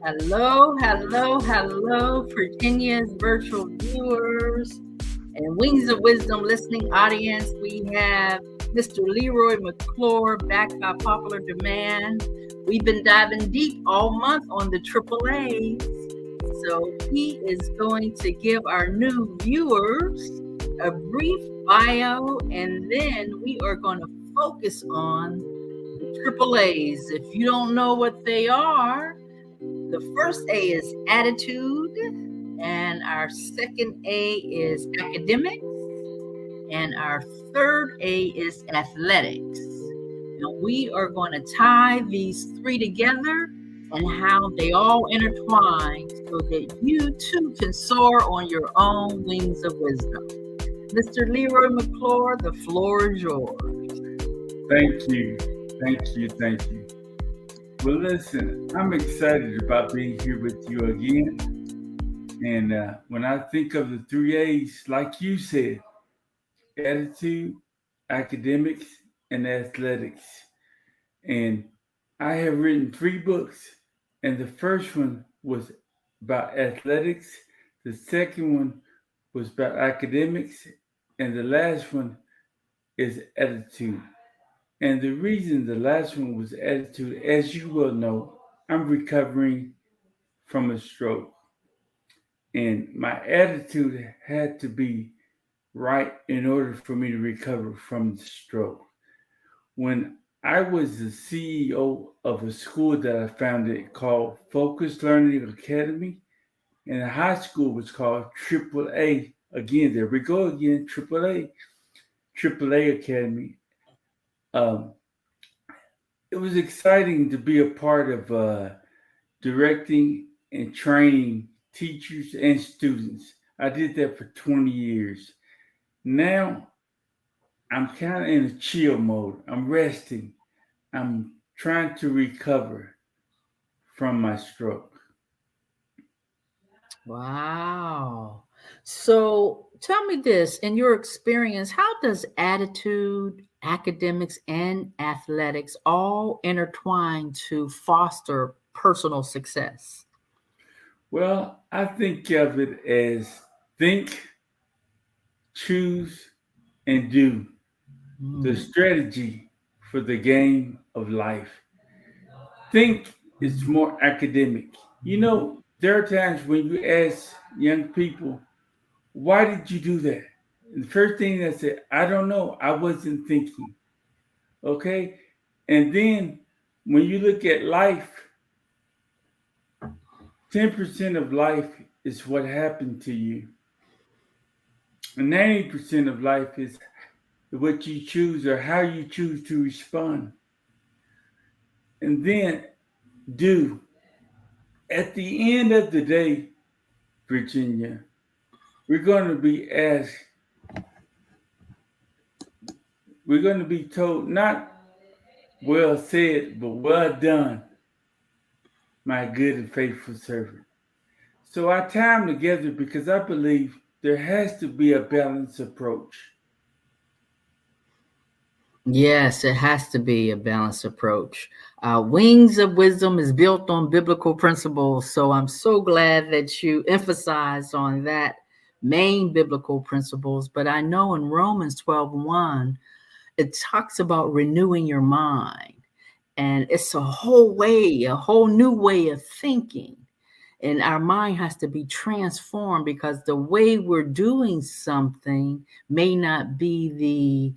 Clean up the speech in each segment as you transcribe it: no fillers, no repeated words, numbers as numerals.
Hello, hello, hello, Virginia's virtual viewers and Wings of Wisdom listening audience. We have Mr. Leroy McClure back by popular demand. We've been diving deep all month on the AAAs. So he is going to give our new viewers a brief bio, and then we are going to focus on the AAAs. If you don't know what they are, the first A is attitude, and our second A is academics, and our third A is athletics. And we are going to tie these three together and how they all intertwine so that you too can soar on your own wings of wisdom. Mr. Leroy McClure, the floor is yours. Thank you. Thank you. Thank you. Well, listen, I'm excited about being here with you again. And when I think of the three A's, like you said, attitude, academics, and athletics. And I have written three books, and the first one was about athletics, the second one was about academics, and the last one is attitude. And the reason the last one was attitude, as you well know, I'm recovering from a stroke. And my attitude had to be right in order for me to recover from the stroke. When I was the CEO of a school that I founded called Focus Learning Academy, and the high school was called AAA. Again, there we go again, AAA Academy. Um, it was exciting to be a part of directing and training teachers and students. I did that for 20 years. Now I'm kind of in a chill mode. I'm resting. I'm trying to recover from my stroke. Wow. So tell me this, in your experience, how does attitude, academics, and athletics all intertwine to foster personal success? Well, I think of it as think, choose, and do the Mm. strategy for the game of life. Think is more academic. You know, there are times when you ask young people, why did you do that? And the first thing they say, I don't know. I wasn't thinking. Okay. And then when you look at life, 10% of life is what happened to you. And 90% of life is what you choose or how you choose to respond. And then do. At the end of the day, Virginia, we're going to be asked, we're going to be told, not well said, but well done, my good and faithful servant. So I tie them together because I believe there has to be a balanced approach. Yes, it has to be a balanced approach. Wings of Wisdom is built on biblical principles, so I'm so glad that you emphasized on that main biblical principles. But I know in Romans 12:1, it talks about renewing your mind, and it's a whole new way of thinking. And our mind has to be transformed because the way we're doing something may not be the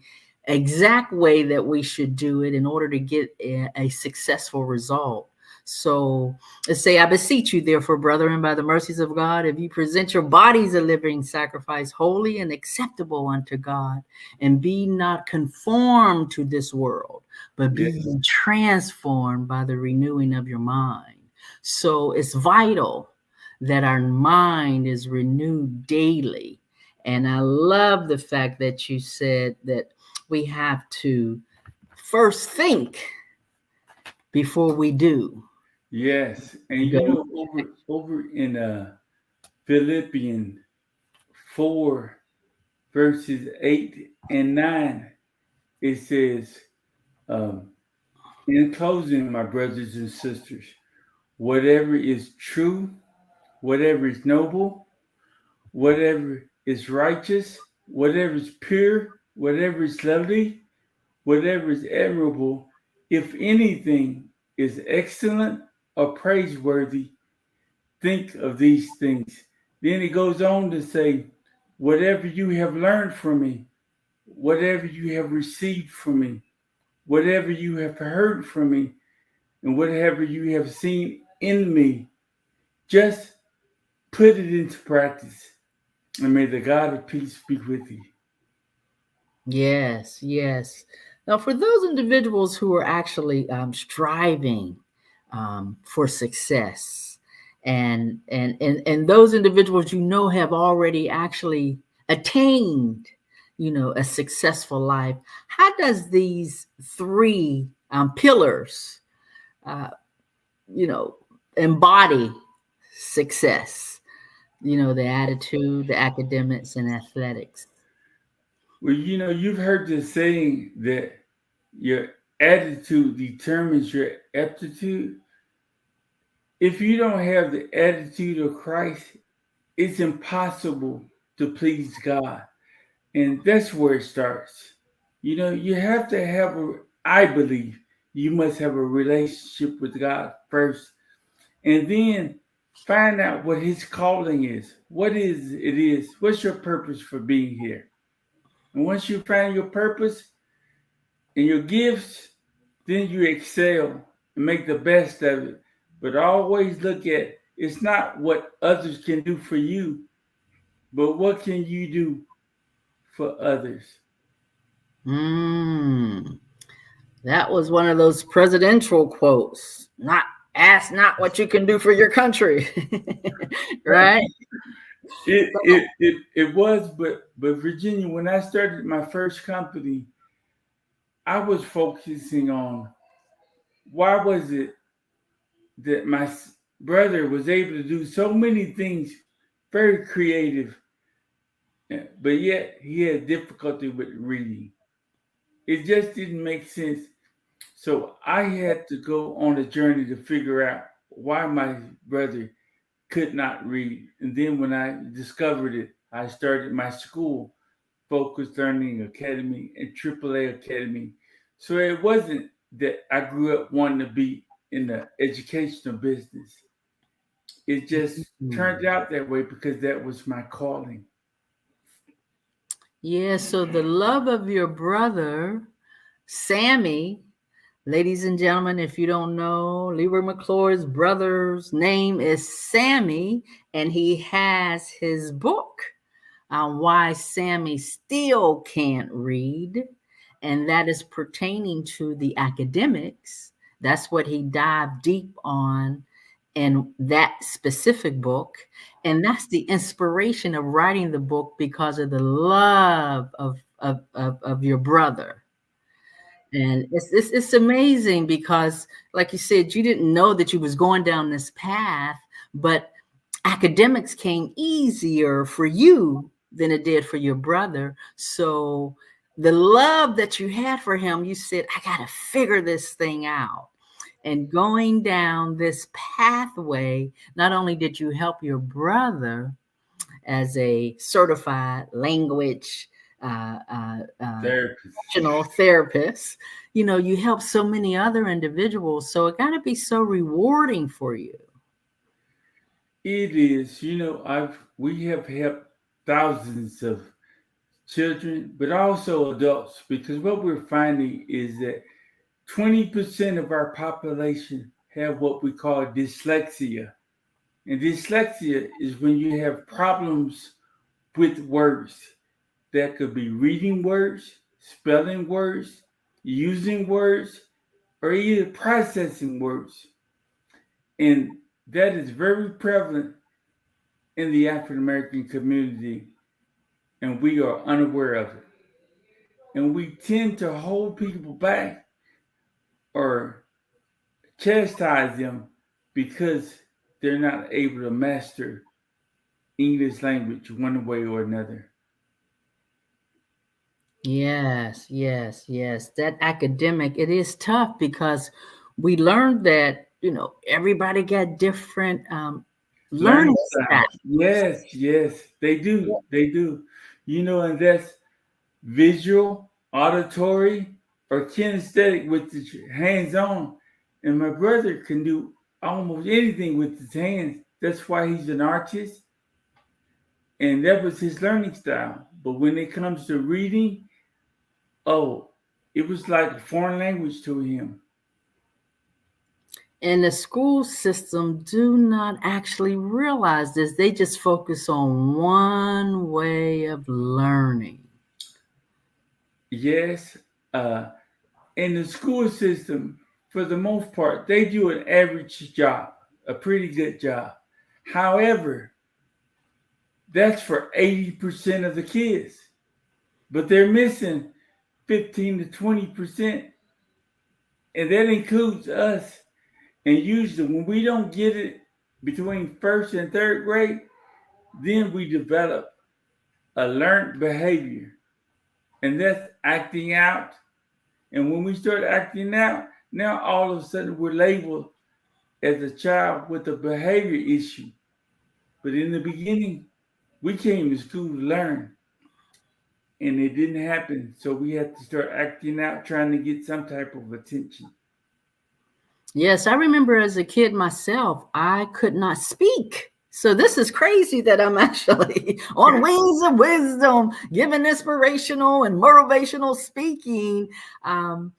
exact way that we should do it in order to get a successful result. So let's say, I beseech you, therefore, brethren, by the mercies of God, if you present your bodies a living sacrifice, holy and acceptable unto God, and be not conformed to this world, but be Yes. ye transformed by the renewing of your mind. So it's vital that our mind is renewed daily. And I love the fact that you said that we have to first think before we do. Yes. And you Go. know, over in Philippians 4, verses 8 and 9, it says, um, in closing, my brothers and sisters, whatever is true, whatever is noble, whatever is righteous, whatever is pure, whatever is lovely, whatever is admirable, if anything is excellent or praiseworthy, think of these things. Then it goes on to say, whatever you have learned from me, whatever you have received from me, whatever you have heard from me, and whatever you have seen in me, just put it into practice. And may the God of peace be with you. Yes, yes. Now, for those individuals who are actually striving for success, and those individuals have already actually attained, a successful life, how does these three pillars, uh, you know, embody success? The attitude, the academics, and athletics. Well, you've heard the saying that your attitude determines your aptitude. If you don't have the attitude of Christ, it's impossible to please God. And that's where it starts. You have to have I believe, you must have a relationship with God first. And then find out what his calling is. What is it is? What's your purpose for being here? And once you find your purpose and your gifts, then you excel and make the best of it. But always look at it's not what others can do for you, but what can you do for others? Mm, that was one of those presidential quotes. Not ask not what you can do for your country. Right? It was, but Virginia, when I started my first company, I was focusing on why was it that my brother was able to do so many things, very creative, but yet he had difficulty with reading. It just didn't make sense. So I had to go on a journey to figure out why my brother could not read. And then when I discovered it, I started my school, Focused Learning Academy and AAA Academy. So it wasn't that I grew up wanting to be in the educational business. It just turned Mm. out that way because that was my calling. Yeah, so the love of your brother, Sammy, ladies and gentlemen, if you don't know, Leroy McClure's brother's name is Sammy, and he has his book on why Sammy still can't read, and that is pertaining to the academics. That's what he dived deep on in that specific book. And that's the inspiration of writing the book because of the love of your brother. And it's amazing because, like you said, you didn't know that you was going down this path, but academics came easier for you than it did for your brother. So the love that you had for him, you said, I got to figure this thing out. And going down this pathway, not only did you help your brother as a certified language Therapist. professional therapist, you help so many other individuals. So it got to be so rewarding for you. It is, I've we have helped thousands of children, but also adults, because what we're finding is that 20% of our population have what we call dyslexia. And dyslexia is when you have problems with words. That could be reading words, spelling words, using words, or either processing words. And that is very prevalent in the African American community, and we are unaware of it. And we tend to hold people back or chastise them because they're not able to master English language one way or another. Yes, yes, yes. That academic, it is tough because we learned that, everybody got different Learning learning styles. styles. Yes, yes, they do. They do. And that's visual, auditory, or kinesthetic with the hands on. And my brother can do almost anything with his hands. That's why he's an artist. And that was his learning style. But when it comes to reading, oh, it was like a foreign language to him. And the school system do not actually realize this. They just focus on one way of learning. Yes, uh, in the school system, for the most part, they do an average job, a pretty good job. However, that's for 80% of the kids, but they're missing 15 to 20%, and that includes us. And usually, when we don't get it between first and third grade, then we develop a learned behavior, and that's acting out. And when we start acting out, now all of a sudden we're labeled as a child with a behavior issue. But in the beginning, we came to school to learn, and it didn't happen. So we had to start acting out, trying to get some type of attention. Yes, I remember as a kid myself, I could not speak. So this is crazy that I'm actually on Wings of Wisdom, giving inspirational and motivational speaking to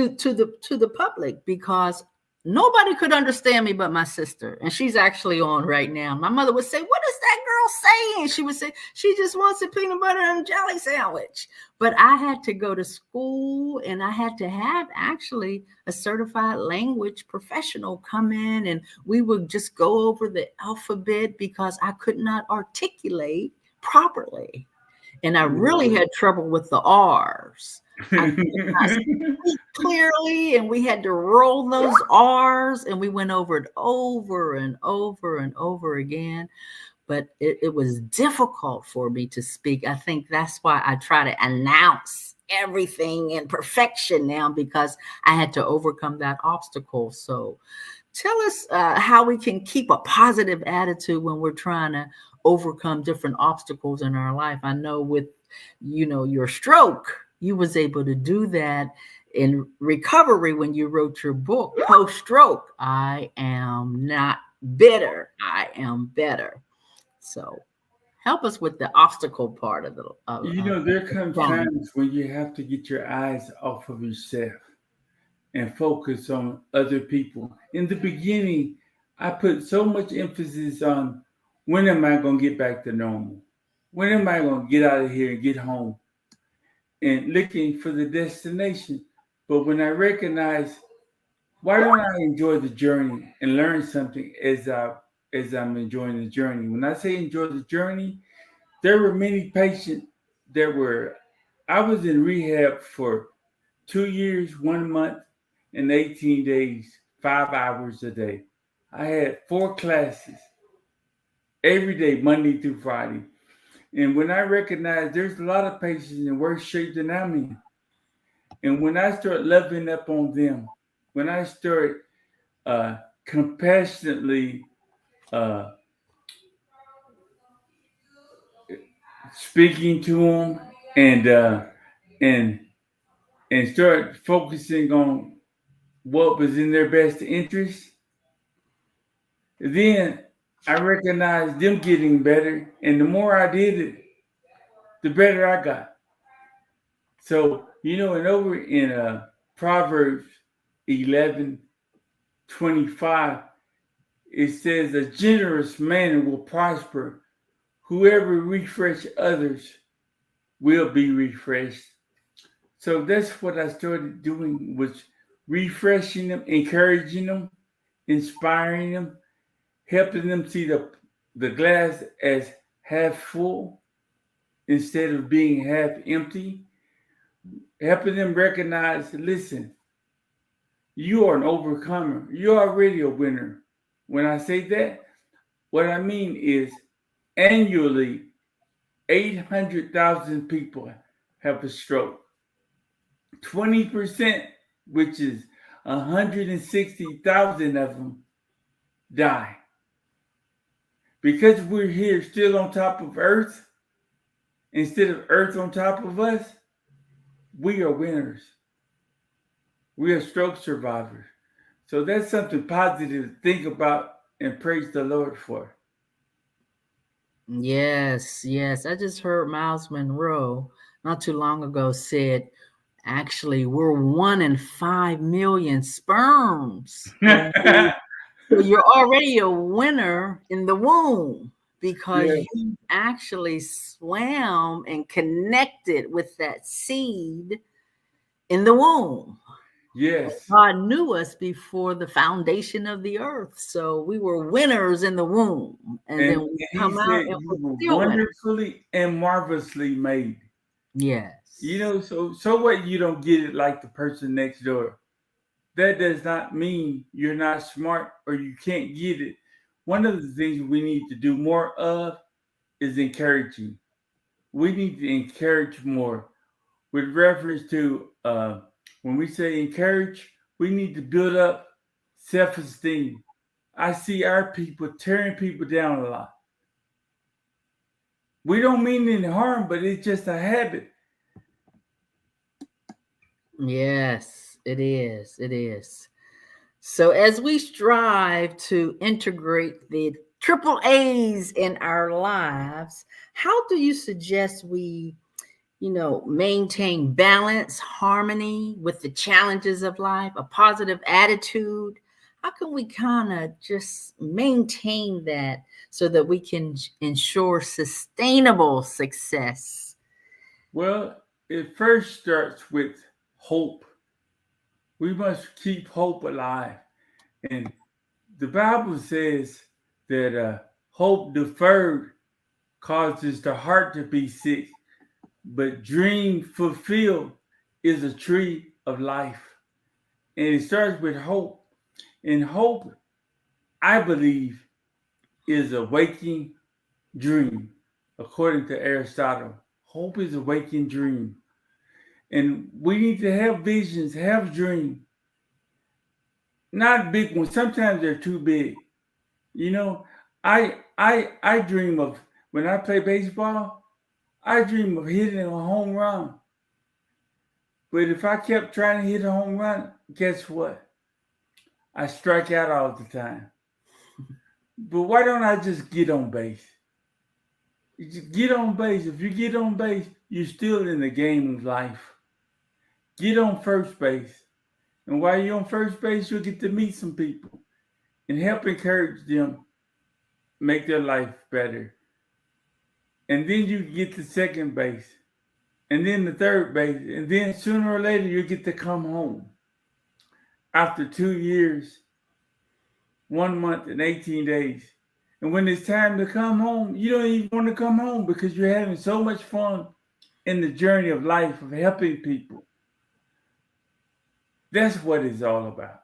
the public, because nobody could understand me but my sister, and she's actually on right now. My mother would say, "What is that girl saying?" She would say, "She just wants a peanut butter and jelly sandwich." But I had to go to school, and I had to have actually a certified language professional come in, and we would just go over the alphabet because I could not articulate properly. And I really had trouble with the R's. I could not speak clearly, and we had to roll those R's, and we went over it over and over and over again. But it was difficult for me to speak. I think that's why I try to announce everything in perfection now, because I had to overcome that obstacle. So tell us how we can keep a positive attitude when we're trying to overcome different obstacles in our life. I know with your stroke, you was able to do that in recovery when you wrote your book post stroke. I am not bitter, I am better. So help us with the obstacle part of There comes challenge. times when you have to get your eyes off of yourself and focus on other people. In the beginning, I put so much emphasis on when am I going to get back to normal? When am I going to get out of here and get home? And looking for the destination. But when I recognize, why don't I enjoy the journey and learn something as I'm enjoying the journey? When I say enjoy the journey, there were many patients that were. I was in rehab for 2 years, 1 month, and 18 days, 5 hours a day. I had 4 classes every day, Monday through Friday. And when I recognized there's a lot of patients in worse shape than I'm in, and when I start loving up on them, when I start compassionately uh, speaking to them and and start focusing on what was in their best interest, then I recognized them getting better. And the more I did it, the better I got. So, and over in Proverbs 11:25, it says, "A generous man will prosper. Whoever refresh others will be refreshed." So that's what I started doing, was refreshing them, encouraging them, inspiring them, helping them see the glass as half full instead of being half empty, helping them recognize, listen, you are an overcomer. You're already a winner. When I say that, what I mean is annually 800,000 people have a stroke. 20%, which is 160,000 of them die. Because we're here still on top of Earth, instead of Earth on top of us, we are winners. We are stroke survivors. So that's something positive to think about and praise the Lord for. Yes, yes. I just heard Miles Monroe not too long ago said, actually, we're 1 in 5 million sperms. And so you're already a winner in the womb because Yeah. you actually swam and connected with that seed in the womb. Yes. God knew us before the foundation of the earth. So we were winners in the womb. And then we And he come out said and you we're were still winners. wonderfully and marvelously made. You Yes. know, so what, you don't get it like the person next door. That does not mean you're not smart or you can't get it. One of the things we need to do more of is encouraging. We need to encourage more with reference to when we say encourage, we need to build up self-esteem. I see our people tearing people down a lot. We don't mean any harm, but it's just a habit. Yes, it is. It is. So as we strive to integrate the triple A's in our lives, how do you suggest we, maintain balance, harmony with the challenges of life, a positive attitude? How can we kind of just maintain that so that we can ensure sustainable success? Well, it first starts with hope. We must keep hope alive. And the Bible says that hope deferred causes the heart to be sick, but dream fulfilled is a tree of life. And it starts with hope. And hope, I believe, is a waking dream, according to Aristotle. Hope is a waking dream. And we need to have visions, have dreams. Not big ones. Sometimes they're too big. You know, I dream of when I play baseball, I dream of hitting a home run. But if I kept trying to hit a home run, guess what? I strike out all the time. But why don't I just get on base? You just get on base. If you get on base, you're still in the game of life. Get on first base. And while you're on first base, you'll get to meet some people and help encourage them make their life better. And then you get to second base. And then the third base. And then sooner or later, you'll get to come home. After 2 years, 1 month, and 18 days. And when it's time to come home, you don't even want to come home because you're having so much fun in the journey of life of helping people. That's what it's all about.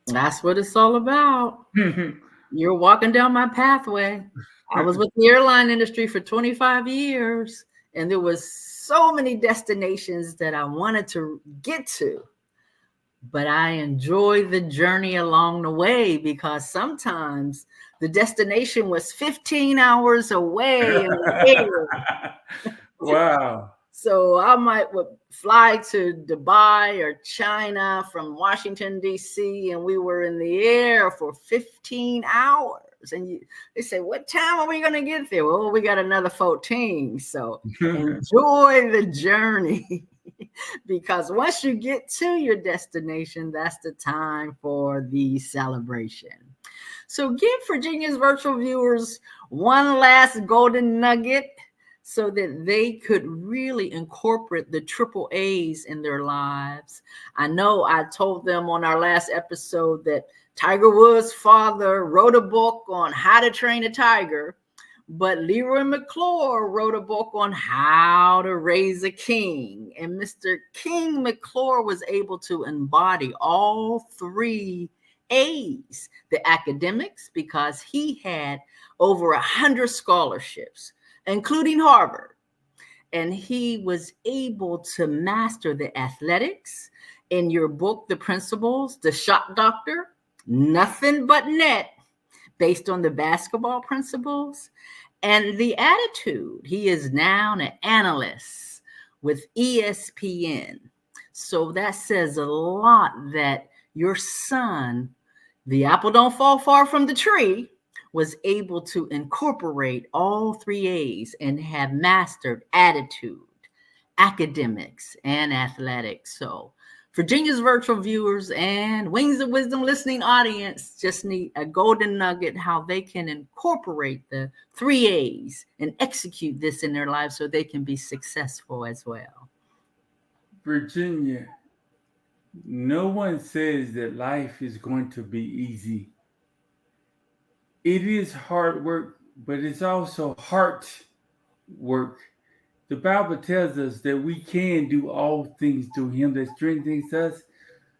That's what it's all about. You're walking down my pathway. I was with the airline industry for 25 years, and there was so many destinations that I wanted to get to. But I enjoy the journey along the way because sometimes the destination was 15 hours away in the air. Wow. So I would fly to Dubai or China from Washington, D.C., and we were in the air for 15 hours. And they say, what time are we going to get there? Well, we got another 14. So enjoy the journey because once you get to your destination, that's the time for the celebration. So give Virginia's virtual viewers one last golden nugget so that they could really incorporate the triple A's in their lives. I know I told them on our last episode that Tiger Woods' father wrote a book on how to train a tiger, but Leroy McClure wrote a book on how to raise a king. And Mr. King McClure was able to embody all three A's, the academics, because he had over 100 scholarships, including Harvard. And he was able to master the athletics in your book, The Principles, The Shot Doctor, Nothing But Net, based on the basketball principles, and The Attitude. He is now an analyst with ESPN. So that says a lot that your son, the apple don't fall far from the tree, was able to incorporate all 3 A's and have mastered attitude, academics, and athletics. So Virginia's virtual viewers and Wings of Wisdom listening audience just need a golden nugget how they can incorporate the 3 A's and execute this in their lives so they can be successful as well. Virginia, no one says that life is going to be easy. It is hard work, but it's also heart work. The Bible tells us that we can do all things through him that strengthens us.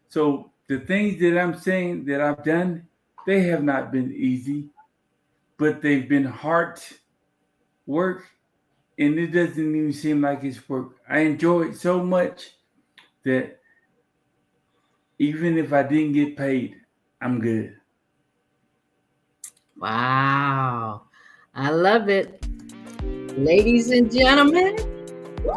So the things that I'm saying that I've done, they have not been easy, but they've been hard work, and it doesn't even seem like it's work. I enjoy it so much that even if I didn't get paid, I'm good. Wow. I love it. Ladies and gentlemen,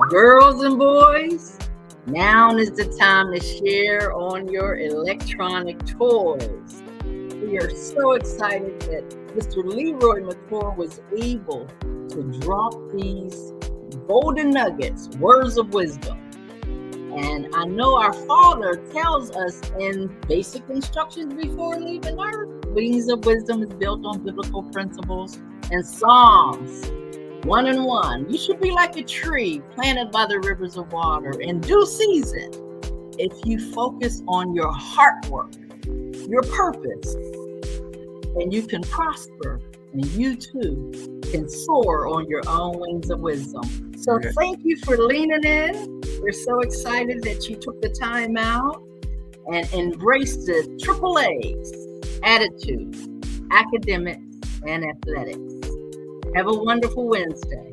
girls and boys, now is the time to share on your electronic toys. We are so excited that Mr. Leroy McClure was able to drop these golden nuggets, words of wisdom. And I know our Father tells us in basic instructions before leaving earth, Wings of Wisdom is built on biblical principles and Psalms 1:1. You should be like a tree planted by the rivers of water in due season. If you focus on your heart work, your purpose, and you can prosper, and you too can soar on your own wings of wisdom. So thank you for leaning in. We're so excited that you took the time out and embraced the AAA's, attitude, academics, and athletics. Have a wonderful Wednesday.